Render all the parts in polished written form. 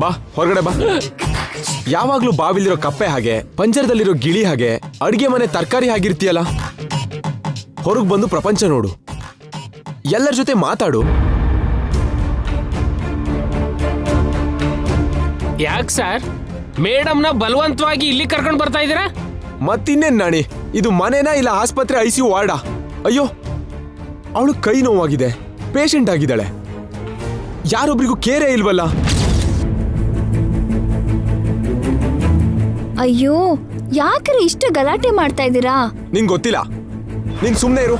ಬಾ ಹೊರಗಡೆ ಬಾ. ಯಾವಾಗ್ಲೂ ಬಾವಿಲಿರೋ ಕಪ್ಪೆ ಹಾಗೆ, ಪಂಜರದಲ್ಲಿರೋ ಗಿಳಿ ಹಾಗೆ, ಅಡ್ಗೆ ಮನೆ ತರಕಾರಿ ಆಗಿರ್ತೀಯಲ್ಲ. ಹೊರಗ್ ಬಂದು ಪ್ರಪಂಚ ನೋಡು, ಎಲ್ಲರ ಜೊತೆ ಮಾತಾಡು. ಯಾಕೆ ಸರ್ ಮೇಡಮ್ನ ಬಲವಂತವಾಗಿ ಇಲ್ಲಿ ಕರ್ಕೊಂಡು ಬರ್ತಾ ಇದ್ದೀರಾ? ಮತ್ತಿನ್ನೇನ್ ನಾಣಿ, ಇದು ಮನೆನಾ ಇಲ್ಲ ಆಸ್ಪತ್ರೆ ICU ವಾರ್ಡಾ? ಅಯ್ಯೋ, ಅವಳು ಕೈ ನೋವಾಗಿದೆ, ಪೇಷಂಟ್ ಆಗಿದ್ದಾಳೆ, ಯಾರೊಬ್ರಿಗೂ ಕೇರೇ ಇಲ್ವಲ್ಲ. ಅಯ್ಯೋ, ಯಾಕ್ರಿ ಇಷ್ಟು ಗಲಾಟೆ ಮಾಡ್ತಾ ಇದ್ದೀರಾ? ನಿಂಗೆ ಗೊತ್ತಿಲ್ಲ, ನೀನ್ ಸುಮ್ನೆ ಇರು.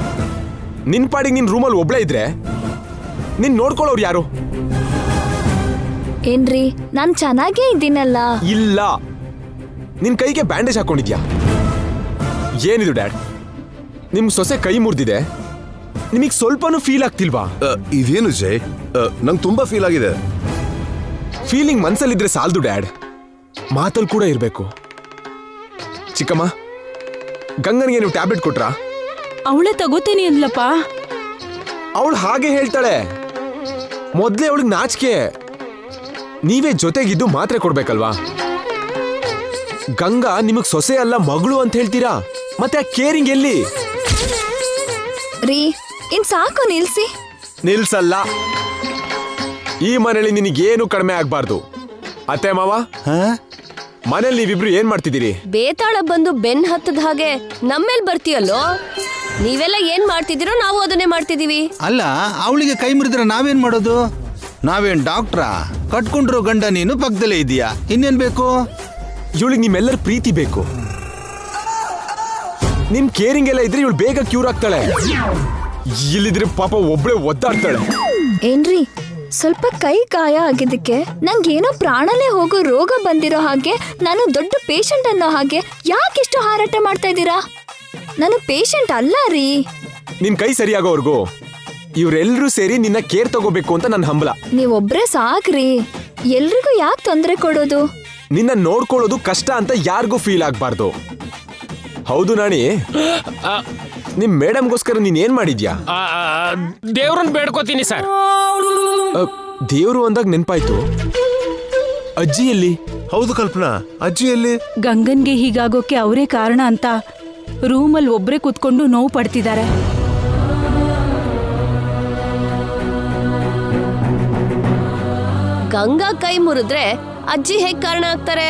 ನಿನ್ ಪಾಡಿಗೆ ನಿನ್ ರೂಮಲ್ಲಿ ಒಬ್ಳೇ ಇದ್ರೆ ನಿನ್ ನೋಡ್ಕೊಳ್ಳೋರು ಯಾರು? ಏನ್ರಿ, ನಾನ್ ಚೆನ್ನಾಗೇ ಇದ್ದೀನಲ್ಲ. ಇಲ್ಲ, ನಿನ್ ಕೈಗೆ ಬ್ಯಾಂಡೇಜ್ ಹಾಕೊಂಡಿದ್ಯಾ? ಏನಿದು ಡ್ಯಾಡ್, ನಿಮ್ ಸೊಸೆ ಕೈ ಮುರಿದಿದೆ, ನಿಮಗ್ ಸ್ವಲ್ಪನೂ ಫೀಲ್ ಆಗ್ತಿಲ್ವಾ? ಇದೇನು ಜಯ್, ನಂಗೆ ತುಂಬಾ ಫೀಲ್ ಆಗಿದೆ. ಫೀಲಿಂಗ್ ಮನ್ಸಲ್ಲಿದ್ರೆ ಸಾಲದು ಡ್ಯಾಡ್, ಮಾತಲ್ಲಿ ಕೂಡ ಇರ್ಬೇಕು. ಚಿಕ್ಕಮ್ಮ, ಗಂಗನಿಗೆ ನೀವು ಟ್ಯಾಬ್ಲೆಟ್ ಕೊಟ್ರಾ? ಅವಳೇ ತಗೋತೀನಿ ಅಂದ್ಲಪ್ಪ. ಅವಳು ಹಾಗೆ ಹೇಳ್ತಾಳೆ, ಮೊದ್ಲೇ ಅವಳಿಗೆ ನಾಚಿಕೆ. ನೀವೇ ಜೊತೆಗಿದ್ದು ಮಾತ್ರೆ ಕೊಡ್ಬೇಕಲ್ವಾ? ಗಂಗಾ ನಿಮಗ್ ಸೊಸೆ ಅಲ್ಲ ಮಗಳು ಅಂತ ಹೇಳ್ತೀರಾ, ಮತ್ತೆ ಆ ಕೇರಿಂಗ್ ಎಲ್ಲಿ? ರೀ, ಇನ್ ಸಾಕು, ನಿಲ್ಸಿ. ನಿಲ್ಸಲ್ಲ. ಈ ಮನೇಲಿ ನಿನಗೇನು ಕಡಿಮೆ ಆಗ್ಬಾರ್ದು. ಅತ್ತೆ ಮಾವ, ಮನೇಲಿ ನೀವಿಬ್ರು ಏನ್ ಮಾಡ್ತಿದ್ದೀರಿ? ಬೇತಾಳ ಬಂದು ಬೆನ್ ಹತ್ತದ ಹಾಗೆ ನಮ್ಮೇಲ್ ಬರ್ತೀಯಲ್ಲೋ. ನೀವೆಲ್ಲ ಏನ್ ಮಾಡ್ತಿದ್ದೀರೋ ನಾವು ಅದನ್ನೇ ಮಾಡ್ತಿದೀವಿ. ಅಲ್ಲ, ಅವಳಿಗೆ ಕೈ ಮುರಿದ್ರೆ ನಾವೇನ್ ಮಾಡೋದು? ನಾವೇನ್ ಡಾಕ್ಟ್ರಾ? ಕಟ್ಕೊಂಡ್ರು ಗಂಡ ನೀನು ಪಕ್ಕದಲ್ಲೇ ಇದೀಯಾ, ಇನ್ನೇನ್ ಬೇಕು? ಇವಳಿಗೆ ನಿಮ್ಮೆಲ್ಲರ ಪ್ರೀತಿ ಬೇಕು. ನಿಮ್ ಕೇರಿಂಗ್ ಎಲ್ಲ ಇದ್ರೆ ಇವಳು ಬೇಗ ಕ್ಯೂರ್ ಆಗ್ತಾಳೆ. ಇಲ್ಲಿದ್ರೆ ಪಾಪ ಒಬ್ಳೆ ಒದ್ದಾಡ್ತಾಳೆ. ಏನ್ರಿ, ಸ್ವಲ್ಪ ಕೈ ಗಾಯ ಆಗಿದ್ದಕ್ಕೆ ನಂಗೇನೋ ಪ್ರಾಣನೇ ಹೋಗೋ ರೋಗ ಬಂದಿರೋ ಹಾಗೆ, ನಾನು ದೊಡ್ಡ ಪೇಷಂಟ್ ಅನ್ನೋ ಹಾಗೆ ಯಾಕೆಷ್ಟು ಹಾರಾಟ ಮಾಡ್ತಾ ಇದ್ದೀರಾ? ನಾನು ಪೇಷಂಟ್ ಅಲ್ಲ ರೀ. ನಿನ್ ಕೈ ಸರಿಯಾಗೋವರ್ಗು ಇವ್ರೆಲ್ರೂ ಸೇರಿ ನಿನ್ನ ಕೇರ್ ತಗೋಬೇಕು ಅಂತ ನನ್ನ ಹಂಬಲ. ನೀವೊಬ್ರೇ ಸಾಕ್ರಿ, ಎಲ್ರಿಗೂ ಯಾಕೆ ತೊಂದರೆ ಕೊಡೋದು? ನಿನ್ನ ನೋಡ್ಕೊಳ್ಳೋದು ಕಷ್ಟ ಅಂತ ಯಾರಿಗೂ ಫೀಲ್ ಆಗ್ಬಾರ್ದು. ಹೌದು ನಾಣಿ, ನಿಮ್ ಮೇಡಮ್ಗೋಸ್ಕರ ನೀನ್ ಏನ್ ಮಾಡಿದ್ಯಾ? ದೇವ್ರನ್ನ ಬೇಡ್ಕೋತೀನಿ ಸರ್. ದೇವ್ರು ಅಂದಾಗ ನೆನ್ಪಾಯ್ತು, ಅಜ್ಜಿಯಲ್ಲಿ? ಹೌದು ಕಲ್ಪನಾ, ಅಜ್ಜಿಯಲ್ಲಿ? ಗಂಗನ್ಗೆ ಹೀಗಾಗೋಕೆ ಅವರೇ ಕಾರಣ ಅಂತ ರೂಮಲ್ಲಿ ಒಬ್ರೇ ಕೂತ್ಕೊಂಡು ನೋವು ಪಡ್ತಿದ್ದಾರೆ. ಗಂಗಾ ಕೈ ಮುರಿದ್ರೆ ಅಜ್ಜಿ ಹೇಗ್ ಕಾರಣ ಆಗ್ತಾರೆ?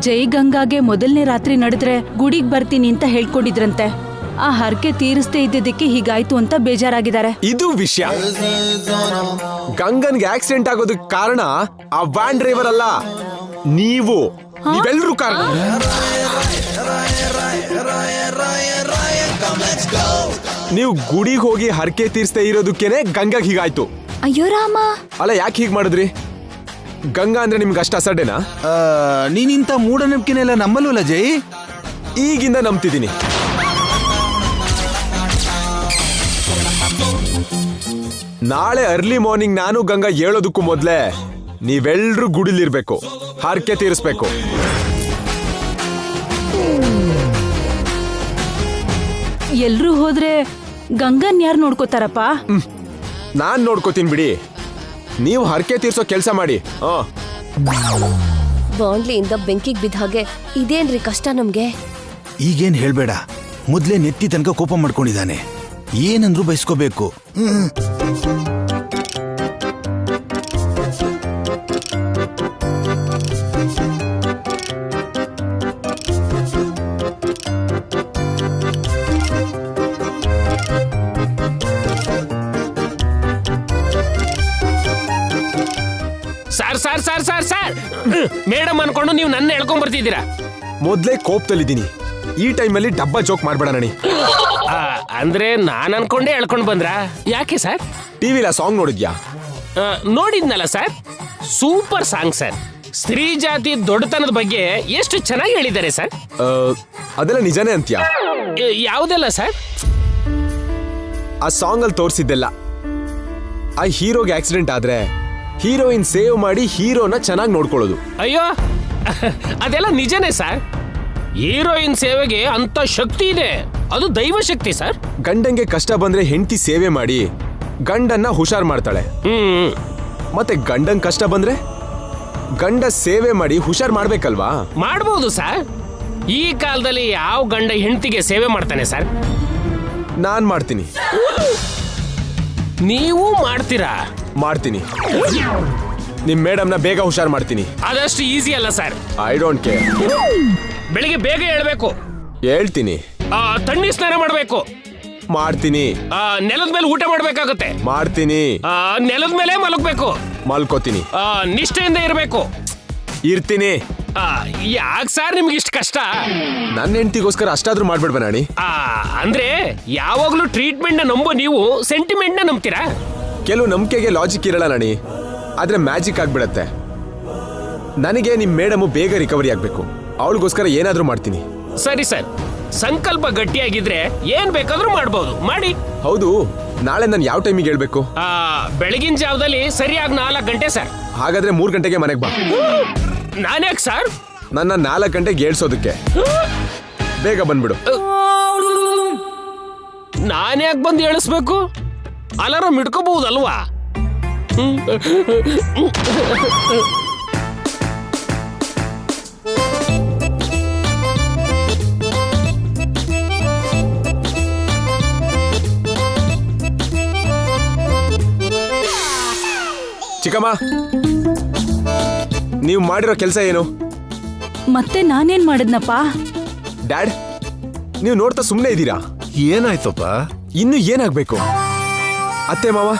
ಜೈ ಗಂಗಾಗೆ ಮೊದಲನೇ ರಾತ್ರಿ ನಡೆದ್ರೆ ಗುಡಿಗ್ ಬರ್ತೀನಿ ಅಂತ ಹೇಳ್ಕೊಂಡಿದ್ರಂತೆ. ಆ ಹರಕೆ ತೀರಿಸದೇ ಇದ್ದಿದ್ದಕ್ಕೆ ಹೀಗಾಯ್ತು ಅಂತ ಬೇಜಾರಾಗಿದ್ದಾರೆ. ಇದು ವಿಷಯ. ಗಂಗನ್ಗೆ ಆಕ್ಸಿಡೆಂಟ್ ಆಗೋದಕ್ಕೆ ಕಾರಣ ಆ ವ್ಯಾನ್ ಡ್ರೈವರ್ ಅಲ್ಲ, ನೀವೆಲ್ಲರೂ ಕಾರಣ. ನೀವು ಗುಡಿಗೆ ಹೋಗಿ ಹರಕೆ ತೀರಿಸದೇ ಇರೋದಕ್ಕೇನೆ ಗಂಗಾಗ್ ಹೀಗಾಯ್ತು. ಅಯ್ಯೋ ರಾಮ, ಅಲ್ಲ, ಯಾಕೆ ಹೀಗ್ ಮಾಡಿದ್ರಿ? ಗಂಗಾ ಅಂದ್ರೆ ನಿಮ್ಗೆ ಅಷ್ಟ ಅಸಡ್ಡೆನಾ? ನೀನಿಂತ ಮೂಢನಂಬಿಕೆನೆಲ್ಲ ನಂಬಲ್ವಲ್ಲ ಜೈ? ಈಗಿಂದ ನಂಬ್ತಿದ್ದೀನಿ. ನಾಳೆ ಅರ್ಲಿ ಮಾರ್ನಿಂಗ್ ನಾನು ಗಂಗಾ ಹೇಳೋದಕ್ಕೂ ಮೊದ್ಲೇ ನೀವೆಲ್ರೂ ಗುಡಿಲಿರ್ಬೇಕು, ಹರಕೆ ತೀರಿಸ್ಬೇಕು. ಎಲ್ರೂ ಹೋದ್ರೆ ಗಂಗನ್ ಯಾರು ನೋಡ್ಕೋತಾರಪ್ಪ? ನಾನ್ ನೋಡ್ಕೋತೀನಿ ಬಿಡಿ, ನೀವು ಹರಕೆ ತೀರ್ಸೋ ಕೆಲಸ ಮಾಡಿ. ಬಾಂಡ್ಲಿಯಿಂದ ಬೆಂಕಿಗೆ ಬಿದ್ದ ಹಾಗೆ ಇದೇನ್ರಿ ಕಷ್ಟ ನಮ್ಗೆ? ಈಗೇನ್ ಹೇಳ್ಬೇಡ, ಮೊದ್ಲೇ ನೆತ್ತಿ ತನಕ ಕೋಪ ಮಾಡ್ಕೊಂಡಿದ್ದಾನೆ, ಏನಂದ್ರೂ ಬಯಸ್ಕೋಬೇಕು. ಸರ್ ಮೇಡಮ್ ಅನ್ಕೊಂಡು ನೀವು ನನ್ನ ಎಳ್ಕೊಂಡ್ ಬರ್ತಿದ್ದೀರಾ. ಮೊದ್ಲೇ ಕೋಪದಲ್ಲಿದ್ದೀನಿ, ಈ ಟೈಮಲ್ಲಿ ಡಬ್ಬ ಜೋಕ್ ಮಾಡ್ಬೇಡ ನಣಿ. ಅಂದ್ರೆ ನಾನ್ ಅನ್ಕೊಂಡೇ ಎಳ್ಕೊಂಡ್ ಬಂದ್ರಾ? ಯಾಕೆ ಸರ್? ಟಿವಿಲ ಸಾಂಗ್ ನೋಡಿದ್ಯಾ? ನೋಡಿದ್ನಲ್ಲ ಸರ್, ಸೂಪರ್ ಸಾಂಗ್ ಸರ್. ಸ್ತ್ರೀ ಜಾತಿ ದೊಡ್ಡತನದ ಬಗ್ಗೆ ಎಷ್ಟು ಚೆನ್ನಾಗಿ ಹೇಳಿದ್ದಾರೆ ಸರ್. ಅದೆಲ್ಲ ನಿಜಾನೇ ಅಂತ್ಯಾ? ಯಾವುದೆಲ್ಲ ಸರ್? ಆ ಸಾಂಗ್ ಅಲ್ಲಿ ತೋರಿಸಿದ್ದೆಲ್ಲ, ಆ ಹೀರೋಗೆ ಆಕ್ಸಿಡೆಂಟ್ ಆದ್ರೆ ಹೀರೋಯಿನ್ ಸೇವ್ ಮಾಡಿ ಹೀರೋನ ಚೆನ್ನಾಗಿ ನೋಡ್ಕೊಳ್ಳೋದು. ಅಯ್ಯೋ, ಅದೆಲ್ಲ ನಿಜನೇ ಸರ್. ಹೀರೋಯಿನ್ ಸೇವೆಗೆ ಅಂತ ಶಕ್ತಿ ಇದೆ, ಅದು ದೈವ ಶಕ್ತಿ ಸರ್. ಗಂಡಂಗೆ ಕಷ್ಟ ಬಂದ್ರೆ ಹೆಂಡತಿ ಸೇವೆ ಮಾಡಿ ಗಂಡನ್ನ ಹುಷಾರ್ ಮಾಡ್ತಾಳೆ. ಮತ್ತೆ ಗಂಡಂಗ್ ಕಷ್ಟ ಬಂದ್ರೆ ಗಂಡ ಸೇವೆ ಮಾಡಿ ಹುಷಾರ್ ಮಾಡ್ಬೇಕಲ್ವಾ? ಮಾಡ್ಬೋದು ಸರ್. ಈ ಕಾಲದಲ್ಲಿ ಯಾವ ಗಂಡ ಹೆಂಡತಿಗೆ ಸೇವೆ ಮಾಡ್ತಾನೆ ಸರ್? ನಾನ್ ಮಾಡ್ತೀನಿ. ನೀವು ಮಾಡ್ತೀರಾ? ಮಾಡ್ತೀನಿ. ನಿಮ್ ಮೇಡಮ್ನ ಬೇಗ ಹುಷಾರ್ ಮಾಡ್ತೀನಿ. ಅದಷ್ಟು ಈಸಿ ಅಲ್ಲ ಸರ್. I don't care. ಬೆಳಿಗ್ಗೆ ಬೇಗ ಹೇಳ್ಬೇಕು. ಹೇಳ್ತೀನಿ. ತಣ್ಣೀರ್ ಸ್ನಾನ ಮಾಡ್ಬೇಕು. ಮಾಡ್ತೀನಿ. ನೆಲದ ಮೇಲೆ ಊಟ ಮಾಡ್ಬೇಕಾಗುತ್ತೆ. ಮಾಡ್ತೀನಿ. ನೆಲದ ಮೇಲೆ ಮಲಗ್ಬೇಕು. ಮಲ್ಕೋತೀನಿ. ನಿಷ್ಠೆಯಿಂದ ಇರಬೇಕು. ಇರ್ತೀನಿ. ಯಾಕೆ ಸರ್ ನಿಮ್ಗೆ ಇಷ್ಟು ಕಷ್ಟ? ನನ್ನ ಹೆಂಡತಿಗೋಸ್ಕರ ಅಷ್ಟಾದ್ರೂ ಮಾಡ್ಬಿಡ್ಬೇಡ ನಾಣಿ. ಅಂದ್ರೆ ಯಾವಾಗ್ಲೂ ಟ್ರೀಟ್ಮೆಂಟ್ ನ ನಂಬೋ ನೀವು ಸೆಂಟಿಮೆಂಟ್ ನ ನಂಬ್ತೀರಾ? ಕೆಲವು ನಂಬಿಕೆಗೆ ಲಾಜಿಕ್ ಇರಲ್ಲ ನಾಣಿ, ಆದ್ರೆ ಮ್ಯಾಜಿಕ್ ಆಗ್ಬಿಡತ್ತೆ. ನನಗೆ ನಿಮ್ ಮೇಡಮ್ ಬೇಗ ರಿಕವರಿ ಆಗ್ಬೇಕು. ಅವಳಿಗೋಸ್ಕರ ಏನಾದ್ರೂ ಮಾಡ್ತೀನಿ. ಸರಿ ಸರ್, ಸಂಕಲ್ಪ ಗಟ್ಟಿಯಾಗಿದ್ರೆ ಏನ್ ಬೇಕಾದ್ರೂ ಮಾಡ್ಬೋದು. ಮಾಡಿ. ಹೌದು, ನಾಳೆ ನಾನು ಯಾವ ಟೈಮಿಗೆ ಹೇಳ್ಬೇಕು? ಬೆಳಗಿನ ಜಾವದಲ್ಲಿ ಸರಿಯಾಗಿ 4 ಗಂಟೆ ಸರ್. ಹಾಗಾದ್ರೆ 3 ಗಂಟೆಗೆ ಮನೆಗೆ ಬಾ. ನಾನ್ಯಾಕೆ ಸರ್? ನನ್ನ 4 ಗಂಟೆಗೆ ಏಳ್ಸೋದಕ್ಕೆ. ಬೇಗ ಬಂದ್ಬಿಡು. ನಾನ್ಯಾಕೆ ಬಂದು ಹೇಳಿಸ್ಬೇಕು? ಅಲಾರಾಮ್ ಇಟ್ಕೋಬಹುದಲ್ವಾ? ಚಿಕ್ಕಮ್ಮ, ನೀವು ಮಾಡಿರೋ ಕೆಲಸ ಏನು? ಮತ್ತೆ ನಾನೇನ್ ಮಾಡಿದ್ನಪ್ಪ? ಡ್ಯಾಡ್, ನೀವು ನೋಡ್ತಾ ಸುಮ್ಮನೆ ಇದ್ದೀರಾ? ಏನಾಯ್ತಪ್ಪ? ಇನ್ನು ಏನಾಗ್ಬೇಕು? ಅತ್ತೆ ಮಾವ,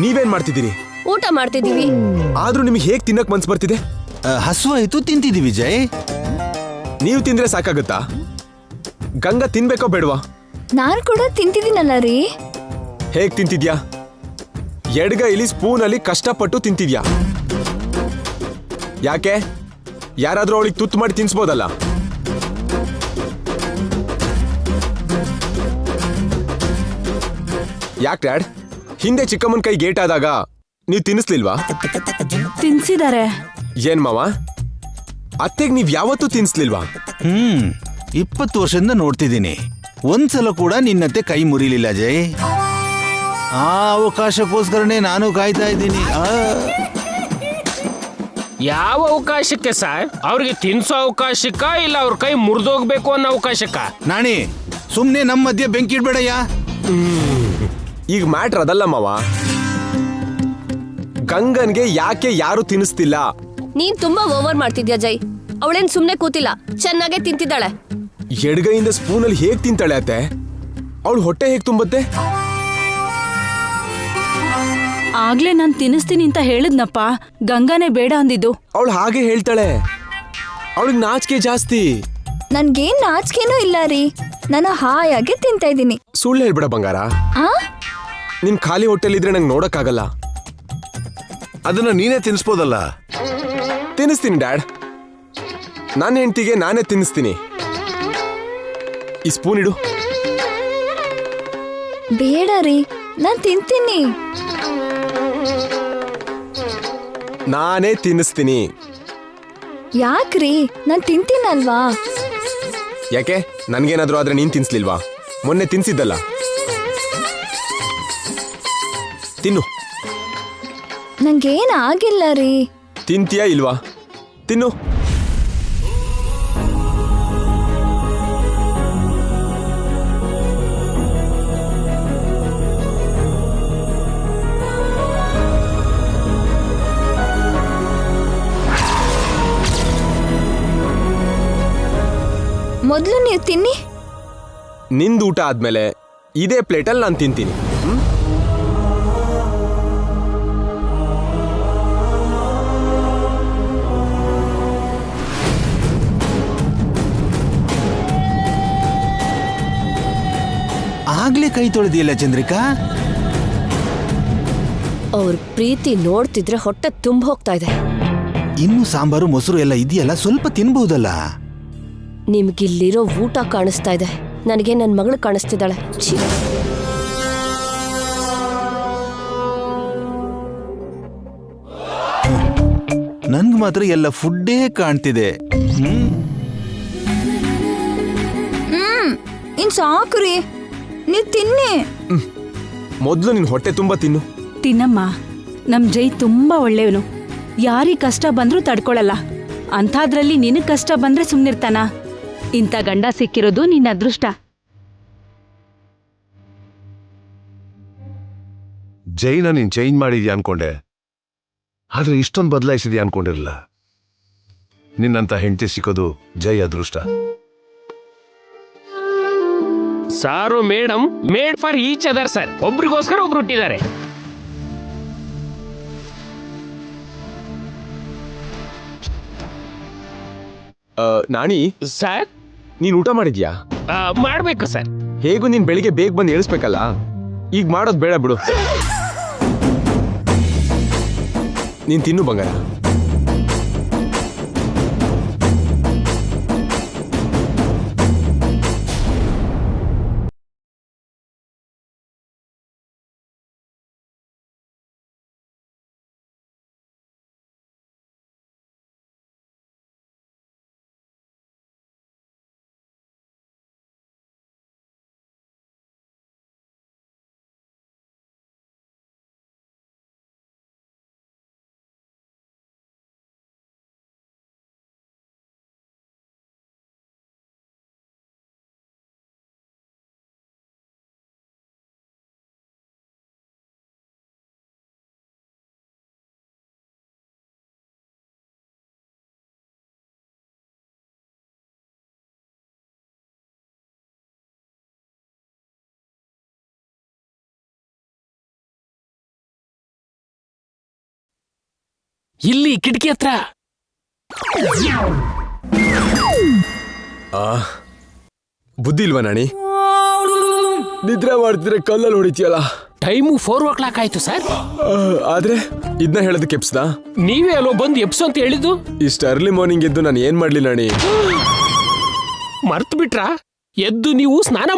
ನೀವೇನ್ ಮಾಡ್ತಿದ್ದೀರಿ? ಊಟ ಮಾಡ್ತಿದೀವಿ. ಆದ್ರೂ ನಿಮಗೆ ಹೇಗ್ ತಿನ್ನಕ್ ಮನ್ಸು ಬರ್ತಿದೆ? ಹಸುವಾಯ್ತು, ತಿಂತಿದ್ದೀವಿ ವಿಜಯ್. ನೀವು ತಿಂದ್ರೆ ಸಾಕಾಗುತ್ತಾ? ಗಂಗಾ ತಿನ್ಬೇಕೋ ಬೇಡವಾ? ನಾನ್ ಕೂಡ ತಿಂತಿದ್ದೀನಲ್ಲ ರೀ. ಹೇಗ್ ತಿಂತಿದ್ಯಾ? ಎಡಗೈಲಿ ಸ್ಪೂನ್ ಅಲ್ಲಿ ಕಷ್ಟಪಟ್ಟು ತಿಂತಿದ್ಯಾ? ಯಾಕೆ? ಯಾರಾದ್ರೂ ಅವಳಿಗೆ ತುತ್ತು ಮಾಡಿ ತಿನ್ಸ್ಬೋದಲ್ಲ? ಯಾಕೆ ಡ್ಯಾಡ್, ಹಿಂದೆ ಚಿಕ್ಕಮ್ಮನ ಕೈ ಗೇಟ್ ಆದಾಗ ನೀವು ತಿನ್ನಿಸ್ಲಿಲ್ವಾ? ತಿನ್ಸಿದಾರೆ. ಏನ್ ಮಾವ, ಅತ್ತೆಗ್ ನೀವ್ ಯಾವತ್ತೂ ತಿನ್ಸ್ಲಿಲ್ವಾ? 20 ವರ್ಷದಿಂದ ನೋಡ್ತಿದ್ದೀನಿ, ಒಂದ್ಸಲ ಕೂಡ ನಿನ್ನತ್ತೆ ಕೈ ಮುರಿಲಿಲ್ಲ ಜೈ. ಆ ಅವಕಾಶಕ್ಕೋಸ್ಕರನೇ ನಾನು ಕಾಯ್ತಾ ಇದ್ದೀನಿ. ಯಾವ ಅವಕಾಶಕ್ಕೆ ಸರ್? ಅವ್ರಿಗೆ ತಿನ್ಸೋ ಅವಕಾಶಕ್ಕ, ಇಲ್ಲ ಅವ್ರ ಕೈ ಮುರಿದೋಗ್ಬೇಕು ಅನ್ನೋ ಅವಕಾಶಕ್ಕ? ನಾಣಿ, ಸುಮ್ನೆ ನಮ್ಮ ಮಧ್ಯೆ ಬೆಂಕಿ ಇಡ್ಬೇಡಯ್ಯ. ಈಗ ಮ್ಯಾಟ್ರ್ ಅದಲ್ಲ ಮಾವ. ಗಂಗನ್ಗೆ ಯಾಕೆ ಯಾರು ತಿನ್ನಿಸ್ತಿಲ್ಲ? ನೀನ್ ತುಂಬಾ ಓವರ್ ಮಾಡ್ತಿದ್ಯಾ ಜೈ. ಅವಳೇನ್ ಸುಮ್ನೆ ಕೂತಿಲ್ಲ, ಚೆನ್ನಾಗೇ ತಿಂತಿದ್ದಾಳೆ. ಎಡಗೈಯಿಂದ ಸ್ಪೂನಲ್ಲಿ ಹೇಗ್ ತಿಂತಾಳೆ ಅತ್ತೆ? ಅವಳು ಹೊಟ್ಟೆ ಹೇಗ್ ತುಂಬತ್ತೆ? ಆಗ್ಲೇ ನಾನ್ ತಿನ್ನಿಸ್ತೀನಿ ಅಂತ ಹೇಳಿದ್ನಪ್ಪ. ಗಂಗಾನೇ ಬೇಡ ಅಂದಿದ್ದು. ಅವಳು ಹಾಗೆ ಹೇಳ್ತಾಳೆ. ಅವಳಿಗೆ ನಾಚಿಕೆ ಜಾಸ್ತಿ. ನನ್ಗೇನ್ ನಾಚಿಕೆನೂ ಇಲ್ಲ ರೀ. ನಾನು ಹಾಯಾಗಿ ತಿಂತಾ ಇದ್ದೀನಿ. ಸುಳ್ಳು ಹೇಳ್ಬಿಡ ಬಂಗಾರ. ನಿನ್ ಖಾಲಿ ಹೊಟ್ಟೆಲಿದ್ರೆ ನಂಗೆ ನೋಡಕ್ಕಾಗಲ್ಲ. ಅದನ್ನ ನೀನೇ ತಿನ್ಸ್ಬೋದಲ್ಲ. ತಿನ್ನಿಸ್ತೀನಿ ಡ್ಯಾಡ್. ನನ್ನ ಹೆಂಡತಿಗೆ ನಾನೇ ತಿನ್ನಿಸ್ತೀನಿ. ಈ ಸ್ಪೂನ್ ಇಡು. ಬೇಡ ರೀ, ನಾನ್ ತಿಂತೀನಿ. ನಾನೇ ತಿನ್ನಿಸ್ತೀನಿ. ಯಾಕ್ರಿ? ನಾನ್ ತಿಂತೀನಲ್ವಾ? ಯಾಕೆ, ನನ್ಗೇನಾದ್ರೂ ಆದ್ರೆ ನೀನ್ ತಿನ್ಸ್ಲಿಲ್ವಾ? ಮೊನ್ನೆ ತಿನ್ಸಿದ್ದಲ್ಲ. ತಿನ್ನು. ನಂಗೇನ್ ಆಗಿಲ್ಲ ರೀ. ತಿಂತೀಯಾ ಇಲ್ವಾ? ತಿನ್ನು. ಮೊದ್ಲು ನೀವು ತಿನ್ನಿ. ನಿಂದು ಊಟ ಆದ್ಮೇಲೆ ಇದೇ ಪ್ಲೇಟಲ್ಲಿ ನಾನು ತಿಂತೀನಿ. ಆಗ್ಲೇ ಕೈ ತೊಳೆದಿಲ್ಲ ಚಂದ್ರಿಕಾ? ಅವ್ರ ಪ್ರೀತಿ ನೋಡ್ತಿದ್ರೆ ಹೊಟ್ಟೆ ತುಂಬ ಹೋಗ್ತಾ ಇದೆ. ಇನ್ನು ಸಾಂಬಾರು ಮೊಸರು ಎಲ್ಲ ಇದೆಯಲ್ಲ, ಸ್ವಲ್ಪ ತಿನ್ಬಹುದಲ್ಲ? ನಿಮ್ಗಿಲ್ಲಿರೋ ಊಟ ಕಾಣಿಸ್ತಾ ಇದೆ, ನನಗೆ ನನ್ನ ಮಗಳು ಕಾಣಿಸ್ತಿದ್ದಾಳೆ. ನನ್ಗೆ ಮಾತ್ರ ಎಲ್ಲ ಫುಡ್ಡೇ ಕಾಣ್ತಿದೆ. ಇನ್ ಸಾಕ್ರಿ, ನೀವ್ ತಿನ್ನಿ. ಮೊದಲು ನಿನ್ ಹೊಟ್ಟೆ ತುಂಬಾ ತಿನ್ನು. ತಿನ್ನಮ್ಮ. ನಮ್ ಜೈ ತುಂಬಾ ಒಳ್ಳೆಯವನು. ಯಾರಿಗ್ ಕಷ್ಟ ಬಂದ್ರೂ ತಡ್ಕೊಳಲ್ಲ. ಅಂಥದ್ರಲ್ಲಿ ನಿನಗ್ ಕಷ್ಟ ಬಂದ್ರೆ ಸುಮ್ನಿರ್ತಾನ? ಇಂಥ ಗಂಡ ಸಿಕ್ಕಿರೋದು ನಿನ್ನ ಅದೃಷ್ಟ. ಜೈನ ನೀನ್ ಚೇಂಜ್ ಮಾಡಿದ್ಯಾ ಅನ್ಕೊಂಡೆ, ಆದ್ರೆ ಇಷ್ಟೊಂದು ಬದಲಾಯಿಸಿದ್ಯಾ ಅನ್ಕೊಂಡಿರಲ್ಲ. ನಿನ್ನಂತ ಹೆಂಡತಿ ಸಿಕ್ಕೋದು ಜೈ ಅದೃಷ್ಟ. Sir madam made for each other sir. ಒಬ್ರಿಗೋಸ್ಕರ ಒಬ್ರು ಹುಟ್ಟಿದ್ದಾರೆ. ನಾಣಿ, ಸರ್ ನೀನ್ ಊಟ ಮಾಡಿದ್ಯಾ? ಮಾಡ್ಬೇಕು ಸರ್. ಹೇಗೂ ನೀನ್ ಬೆಳಿಗ್ಗೆ ಬೇಗ ಬಂದು ಏಳಿಸ್ಬೇಕಲ್ಲ, ಈಗ ಮಾಡೋದ್ ಬೇಡ ಬಿಡು. ನೀನ್ ತಿನ್ನು ಬಂಗಾರ. ಇಲ್ಲಿ ಕಿಟಕಿ ಹತ್ರ. ಬುದ್ಧಿ ಇಲ್ವಾ ನಾಣಿ? ನಿದ್ರೆ ಮಾಡ್ತಿದ್ರೆ ಕಲ್ಲಲ್ಲಿ ಹೊಡಿತೀಯಲ್ಲ. ಟೈಮು 4 ಆಯ್ತು ಸರ್. ಆದ್ರೆ ಇದನ್ನ ಹೇಳೋದಕ್ಕೆ ಎಪ್ಸ್ದಾ? ನೀವೇ ಅಲ್ಲೋ ಬಂದು ಎಪ್ಸು ಅಂತ ಹೇಳಿದ್ದು. ಇಷ್ಟು ಅರ್ಲಿ ಮಾರ್ನಿಂಗ್ ಎದ್ದು ನಾನು ಏನ್ ಮಾಡ್ಲಿ ನಾಣಿ? ಮರ್ತು ಬಿಟ್ರಾ? ಎದ್ದು ನೀವು ಸ್ನಾನ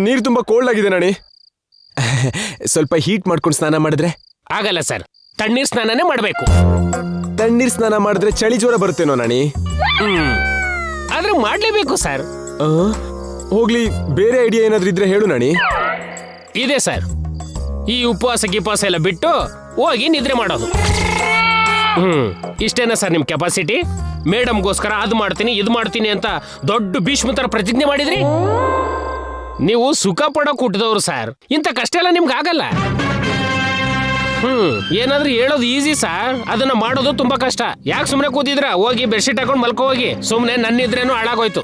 ನೀರು ತುಂಬಾ ಕೋಲ್ಡ್ ಆಗಿದೆ ನಾಣಿ. ಸ್ವಲ್ಪ ಹೀಟ್ ಮಾಡ್ಕೊಂಡು ಸ್ನಾನ ಮಾಡಿದ್ರೆ? ಆಗಲ್ಲ ಸರ್, ತಣ್ಣೀರ್ ಸ್ನಾನನೇ ಮಾಡಬೇಕು. ತಣ್ಣೀರ್ ಸ್ನಾನ ಮಾಡಿದ್ರೆ ಚಳಿ ಜ್ವರ ಬರುತ್ತೇನೋ ನಾಣಿ? ಆದ್ರೆ ಮಾಡ್ಲೇಬೇಕು ಸರ್. ಹೋಗ್ಲಿ, ಬೇರೆ ಐಡಿಯಾ ಏನಾದ್ರೂ ಇದ್ರೆ ಹೇಳು ನಾಣಿ. ಇದೆ ಸರ್, ಈ ಉಪವಾಸ ಗಿಪವಾಸ ಎಲ್ಲ ಬಿಟ್ಟು ಹೋಗಿ ನಿದ್ರೆ ಮಾಡೋದು. ಇಷ್ಟೇನಾ ಸರ್ ನಿಮ್ ಕೆಪಾಸಿಟಿ? ಮೇಡಮ್ಗೋಸ್ಕರ ಅದು ಮಾಡ್ತೀನಿ ಇದು ಮಾಡ್ತೀನಿ ಅಂತ ದೊಡ್ಡ ಭೀಷ್ಮ ತರ ಪ್ರತಿಜ್ಞೆ ಮಾಡಿದ್ರಿ. ನೀವು ಸುಖ ಪಡೋಕ್ ಹುಟ್ಟಿದವ್ರು ಸರ್, ಇಂಥ ಕಷ್ಟ ಎಲ್ಲ ನಿಮ್ಗೆ ಆಗಲ್ಲ. ಏನಾದ್ರೂ ಹೇಳೋದು ಈಸಿ ಸರ್, ಅದನ್ನ ಮಾಡೋದು ತುಂಬಾ ಕಷ್ಟ. ಯಾಕೆ ಸುಮ್ನೆ ಕೂತಿದ್ರ? ಹೋಗಿ ಬೆಡ್ಶೀಟ್ ಹಾಕೊಂಡು ಮಲ್ಕೋ ಹೋಗಿ. ಸುಮ್ನೆ ನನ್ನಿದ್ರೇನು ಹಾಳಾಗೋಯ್ತು.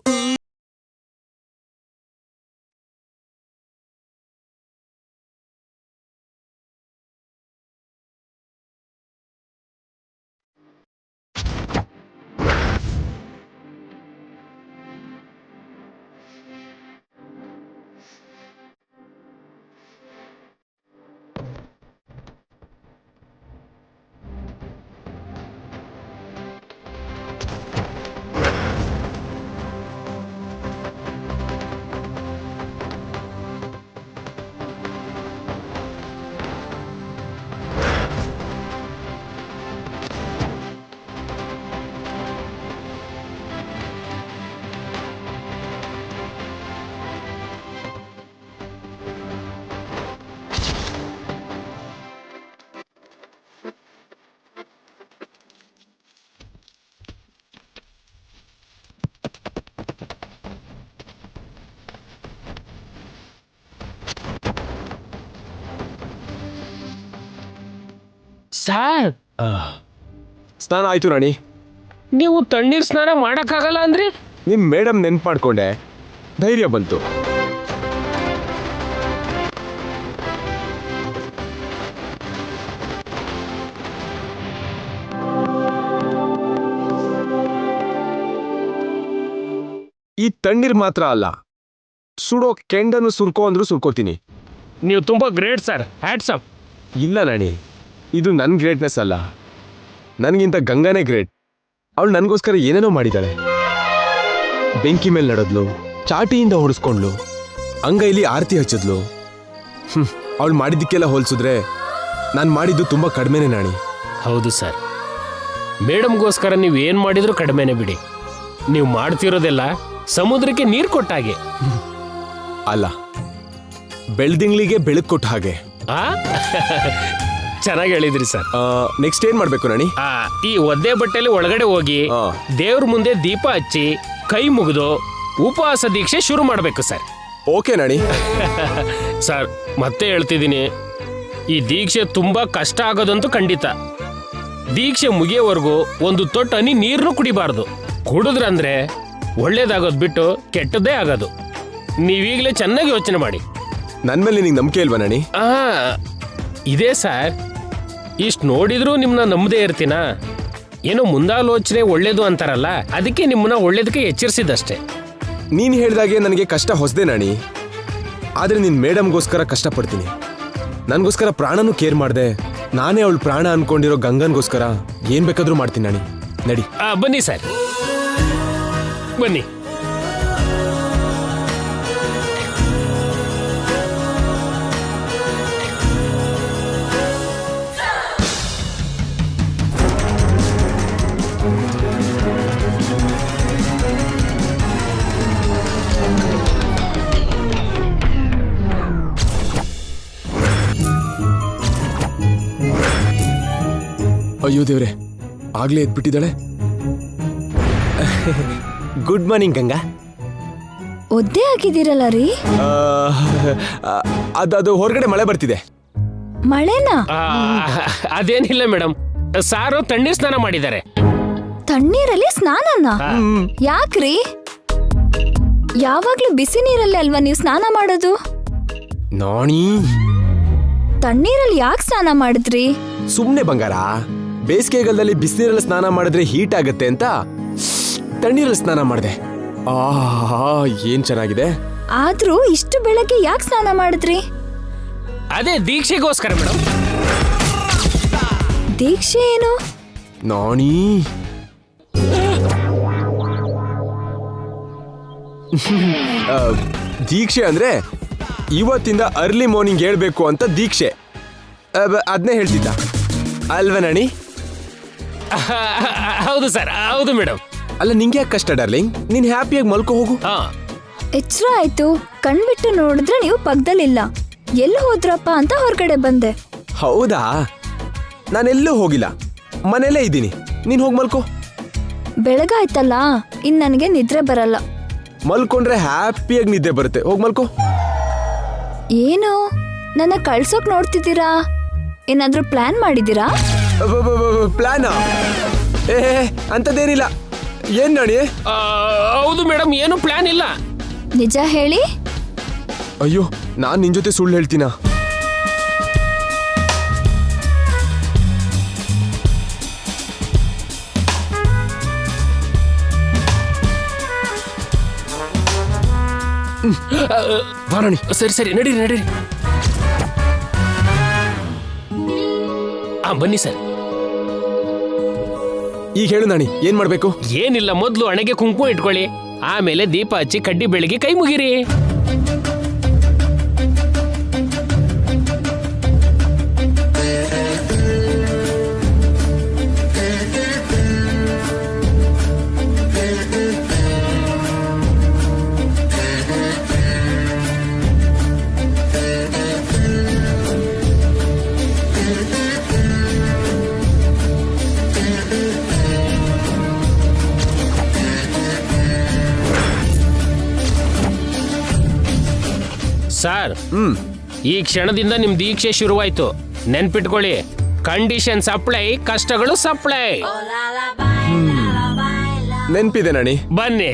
ಸರ್, ಸ್ನಾನ ಆಯ್ತು ರಾಣಿ. ನೀವು ತಣ್ಣೀರ್ ಸ್ನಾನ ಮಾಡಕ್ಕಾಗಲ್ಲ ಅಂದ್ರೆ? ನಿಮ್ ಮೇಡಮ್ ನೆನ್ಪು ಮಾಡ್ಕೊಂಡೆ, ಧೈರ್ಯ ಬಂತು. ಈ ತಣ್ಣೀರ್ ಮಾತ್ರ ಅಲ್ಲ, ಸುಡೋ ಕೆಂಡನ್ನು ಸುರ್ಕೋ ಅಂದ್ರೂ ಸುರ್ಕೋತೀನಿ. ನೀವು ತುಂಬಾ ಗ್ರೇಟ್ ಸರ್, ಹ್ಯಾಟ್ಸ್ ಅಪ್. ಇಲ್ಲ ನಾಣಿ, ಇದು ನನ್ನ ಗ್ರೇಟ್ನೆಸ್ ಅಲ್ಲ, ನನಗಿಂತ ಗಂಗಾನೇ ಗ್ರೇಟ್. ಅವಳು ನನಗೋಸ್ಕರ ಏನೇನೋ ಮಾಡಿದ್ದಾಳೆ. ಬೆಂಕಿ ಮೇಲೆ ನಡೆದ್ಲು, ಚಾಟಿಯಿಂದ ಹೊಡೆಸ್ಕೊಂಡ್ಲು, ಅಂಗೈಲಿ ಆರತಿ ಹಚ್ಚಿದ್ಲು. ಅವಳು ಮಾಡಿದ್ದಕ್ಕೆಲ್ಲ ಹೋಲಿಸಿದ್ರೆ ನಾನು ಮಾಡಿದ್ದು ತುಂಬಾ ಕಡಿಮೆನೇ ನಾಣಿ. ಹೌದು ಸರ್, ಮೇಡಮ್ಗೋಸ್ಕರ ನೀವು ಏನು ಮಾಡಿದ್ರು ಕಡಿಮೆನೆ ಬಿಡಿ. ನೀವು ಮಾಡ್ತಿರೋದೆಲ್ಲ ಸಮುದ್ರಕ್ಕೆ ನೀರು ಕೊಟ್ಟಾಗೆ. ಅಲ್ಲ, ಬೆಳ್ದಿಂಗ್ಳಿಗೆ ಬೆಳಕು ಕೊಟ್ಟ ಹಾಗೆ. ಆ ಚೆನ್ನಾಗಿ ಹೇಳಿದ್ರಿ ಸರ್. ನೆಕ್ಸ್ಟ್ ಏನ್ ಮಾಡ್ಬೇಕು ನಾಣಿ? ಈ ಒದ್ದೆ ಬಟ್ಟೆಲಿ ಒಳಗಡೆ ಹೋಗಿ ಆ. ದೇವ್ರ ಮುಂದೆ ದೀಪ ಹಚ್ಚಿ ಕೈ ಮುಗಿದು ಉಪವಾಸ ದೀಕ್ಷೆ ಶುರು ಮಾಡಬೇಕು ಸರ್. ಓಕೆ ನಾಣಿ. ಸರ್ ಮತ್ತೆ ಹೇಳ್ತಿದ್ದೀನಿ, ಈ ದೀಕ್ಷೆ ತುಂಬಾ ಕಷ್ಟ ಆಗೋದಂತೂ ಖಂಡಿತ. ದೀಕ್ಷೆ ಮುಗಿಯೋವರೆಗೂ ಒಂದು ತೊಟ್ಟು ಹನಿ ನೀರನ್ನು ಕುಡಿಬಾರ್ದು. ಕುಡಿದ್ರಂದ್ರೆ ಒಳ್ಳೇದಾಗೋದು ಬಿಟ್ಟು ಕೆಟ್ಟದ್ದೇ ಆಗೋದು. ನೀವೀಗಲೇ ಚೆನ್ನಾಗಿ ಯೋಚನೆ ಮಾಡಿ. ನನ್ ಮೇಲೆ ನಿನಗೆ ನಂಬಿಕೆ ಇಲ್ವಾ ನಾಣಿ? ಇದೇ ಸರ್, ಇಷ್ಟು ನೋಡಿದ್ರೂ ನಿಮ್ಮನ್ನ ನಂಬದೇ ಇರ್ತೀನಾ? ಏನೋ ಮುಂದಾಲೋಚನೆ ಒಳ್ಳೇದು ಅಂತಾರಲ್ಲ, ಅದಕ್ಕೆ ನಿಮ್ಮನ್ನ ಒಳ್ಳೇದಕ್ಕೆ ಎಚ್ಚರಿಸಿದಷ್ಟೇ. ನೀನ್ ಹೇಳ್ದಾಗೆ ನನಗೆ ಕಷ್ಟ ಹೊಸದೇ ನಾಣಿ, ಆದ್ರೆ ನಿನ್ ಮೇಡಮ್ಗೋಸ್ಕರ ಕಷ್ಟಪಡ್ತೀನಿ. ನನಗೋಸ್ಕರ ಪ್ರಾಣನೂ ಕೇರ್ ಮಾಡ್ದೆ. ನಾನೇ ಅವಳು ಪ್ರಾಣ ಅನ್ಕೊಂಡಿರೋ ಗಂಗನ್ಗೋಸ್ಕರ ಏನ್ ಬೇಕಾದ್ರೂ ಮಾಡ್ತೀನಿ ನಾಣಿ. ನಡಿ. ಬನ್ನಿ ಸರ್, ಬನ್ನಿ. ಅಯ್ಯೋ ದೇವ್ರೆ, ಆಗ್ಲೇ ಎದ್ಬಿಟ್ಟಿದ್ದಾಳೆ. Good morning Ganga. ಒದ್ದೆ ಆಗಿದ್ದೀರಲ್ಲ ರೀ. ಅದು ಹೊರಗಡೆ ಮಳೆ ಬರ್ತಿದೆ. ಮಳೆನಾ? ಅದೇನಿಲ್ಲ ಮೇಡಮ್, ಸಾರು ತಣ್ಣೀರ್ ಸ್ನಾನ ಮಾಡಿದ್ದಾರೆ. ತಣ್ಣೀರಲ್ಲಿ ಸ್ನಾನನ? ಯಾಕ್ರಿ? ಯಾವಾಗ್ಲೂ ಬಿಸಿ ನೀರಲ್ಲಿ ಅಲ್ವಾ ನೀವು ಸ್ನಾನ ಮಾಡೋದು? ನಾಣಿ, ತಣ್ಣೀರಲ್ಲಿ ಯಾಕೆ ಸ್ನಾನ ಮಾಡಿದ್ರಿ? ಸುಮ್ನೆ ಬಂಗಾರ, ಬೇಸಿಗೆಗಾಲದಲ್ಲಿ ಬಿಸಿನೀರಲ್ಲಿ ಸ್ನಾನ ಮಾಡಿದ್ರೆ ಹೀಟ್ ಆಗತ್ತೆ ಅಂತ ತಣ್ಣೀರಲ್ಲಿ ಸ್ನಾನ ಮಾಡಿದೆ. ಏನ್ ಚೆನ್ನಾಗಿದೆ. ಆದ್ರೂ ಇಷ್ಟು ಬೆಳಗ್ಗೆ ಯಾಕೆ ಸ್ನಾನ ಮಾಡಿದ್ರಿ? ಅದೇ ದೀಕ್ಷೆಗೋಸ್ಕರ ಮೇಡಮ್. ದೀಕ್ಷೆ ಏನು? ನಾಣಿ, ದೀಕ್ಷೆ ಅಂದ್ರೆ ಇವತ್ತಿಂದ ಅರ್ಲಿ ಮಾರ್ನಿಂಗ್ ಹೇಳ್ಬೇಕು ಅಂತ ದೀಕ್ಷೆ. ಅದನ್ನೇ ಹೇಳ್ತಿದ್ದ ಅಲ್ವಾ ನಾಣಿ? ಹೌದು ಸರ್, ಹೌದು ಮೇಡಮ್. ಅಲ್ಲ, ನಿಂಗೆ ಯಾಕೆ ಕಷ್ಟ ಡಾರ್ಲಿಂಗ್? ನೀನ್ ಹ್ಯಾಪಿಯಾಗಿ ಮಲ್ಕೋ ಹೋಗು. ಎಚ್ಚರ ಆಯ್ತು, ಕಣ್ಬಿಟ್ಟು ನೋಡಿದ್ರೆ ನೀವು ಪಕ್ಕದಲ್ಲಿಲ್ಲ. ಎಲ್ಲಿ ಹೋದ್ರಪ್ಪ ಅಂತ ಹೊರಗಡೆ ಬಂದೆ. ಹೌದಾ? ನಾನೆಲ್ಲೂ ಹೋಗಿಲ್ಲ, ಮನೇಲೇ ಇದ್ದೀನಿ. ನೀನ್ ಹೋಗಿ ಮಲ್ಕೋ. ಬೆಳಗಾಯ್ತಲ್ಲ, ಇನ್ ನನಗೆ ನಿದ್ರೆ ಬರಲ್ಲ. ಮಲ್ಕೊಂಡ್ರೆ ಹ್ಯಾಪಿಯಾಗಿ ನಿದ್ದೆ ಬರುತ್ತೆ. ಹೋಗಿ ಮಲ್ಕೋ. ಏನು ನನ್ನ ಕಳ್ಸೋಕ್ ನೋಡ್ತಿದ್ದೀರಾ? ಏನಾದ್ರೂ ಪ್ಲಾನ್ ಮಾಡಿದ್ದೀರಾ? ಪ್ಲಾನಾ? ಅಂತದೇನಿಲ್ಲ. ಏನ್ ನಾಣಿ? ಹೌದು ಮೇಡಮ್, ಏನು ಪ್ಲಾನ್ ಇಲ್ಲ. ನಿಜ ಹೇಳಿ. ಅಯ್ಯೋ, ನಾನ್ ನಿನ್ ಜೊತೆ ಸುಳ್ಳು ಹೇಳ್ತೀನಾ? ಬಾರಾಣಿ. ಸರಿ ಸರಿ, ನಡೀರಿ ನಡೀರಿ. ಬನ್ನಿ ಸರ್. ಈಗ ಹೇಳು ನಾಣಿ, ಏನ್ ಮಾಡ್ಬೇಕು? ಏನಿಲ್ಲ, ಮೊದ್ಲು ಹಣೆಗೆ ಕುಂಕುಮ ಇಟ್ಕೊಳ್ಳಿ, ಆಮೇಲೆ ದೀಪ ಹಚ್ಚಿ ಕಡ್ಡಿ ಬೆಳಗ್ಗೆ ಕೈ ಮುಗಿರಿ. ಸರ್, ಈ ಕ್ಷಣದಿಂದ ನಿಮ್ ದೀಕ್ಷೆ ಶುರುವಾಯ್ತು. ನೆನ್ಪಿಟ್ಕೊಳ್ಳಿ, ಕಂಡೀಷನ್ ಸಪ್ಲೈ, ಕಷ್ಟಗಳು ಸಪ್ಲೈ. ನೆನ್ಪಿದೆ ನಾಣಿ. ಬನ್ನಿ.